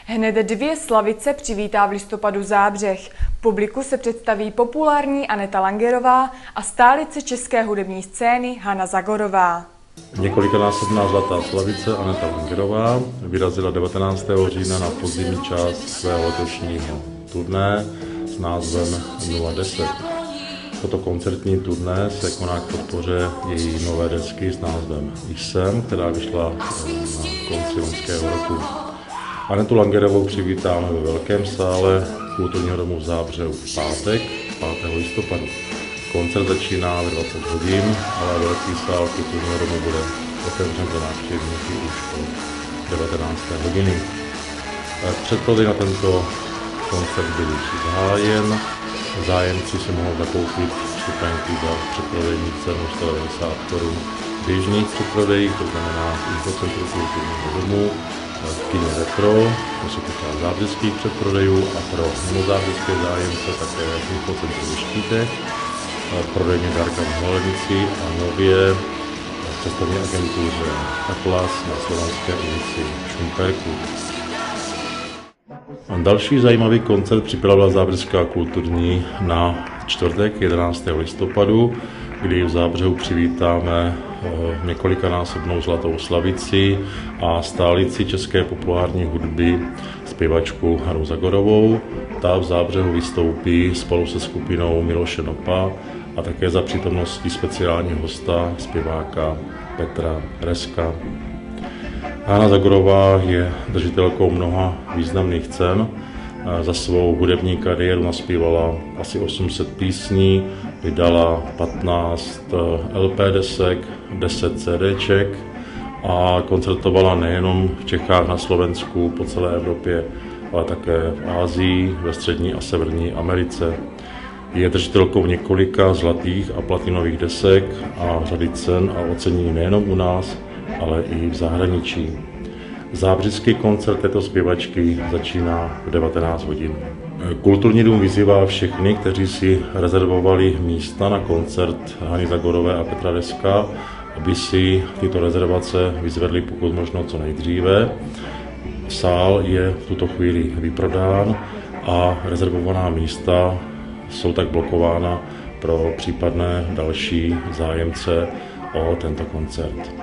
Hned 2 slavice přivítá v listopadu Zábřeh. Publiku se představí populární Aneta Langerová a stálice české hudební scény Hana Zagorová. Několikanásobná zlatá slavice Aneta Langerová vyrazila 19. října na podzimní část svého letošního turné s názvem 010. Toto koncertní turné se koná k podpoře její nové desky s názvem Jsem, která vyšla na konci loňského roku. Anetu Langerovou přivítáme ve velkém sále kulturního domu v Zábřehu v pátek, 5. listopadu. Koncert začíná ve 20 hodin, ale velký sál kulturního domu bude otevřen pro návštěvníky už od 19. hodiny. Předprodej na tento koncert byl už zahájen. Zájemci si mohou zakoupit vstupenky za předprodejní cenu 190 Kč běžných předprodejích, to znamená infocentru kulturního domu, v kině Retro, to se týká zábřeských předprodejů, a pro mimozábřeské zájemce také infocentru ve Štítech, prodejně Darka v Holenici a nově v cestovní agentuře Atlas na Slovanské ulici v Šumperku. Další zajímavý koncert připravila Zábřeská kulturní na čtvrtek 11. listopadu, kdy v Zábřehu přivítáme několikanásobnou zlatou slavici a stálici české populární hudby zpěvačku Hanu Zagorovou. Ta v Zábřehu vystoupí spolu se skupinou Miloše Nopa a také za přítomnosti speciálního hosta zpěváka Petra Reska. Hana Zagorová je držitelkou mnoha významných cen. Za svou hudební kariéru naspívala asi 800 písní, vydala 15 LP desek, 10 CDček a koncertovala nejenom v Čechách, na Slovensku, po celé Evropě, ale také v Asii, ve Střední a Severní Americe. Je držitelkou několika zlatých a platinových desek a řady cen a ocenění nejenom u nás, ale i v zahraničí. Zábřeský koncert této zpěvačky začíná v 19 hodin. Kulturní dům vyzývá všechny, kteří si rezervovali místa na koncert Hany Zagorové a Petra Reska, aby si tyto rezervace vyzvedli pokud možno co nejdříve. Sál je v tuto chvíli vyprodán a rezervovaná místa jsou tak blokována pro případné další zájemce o tento koncert.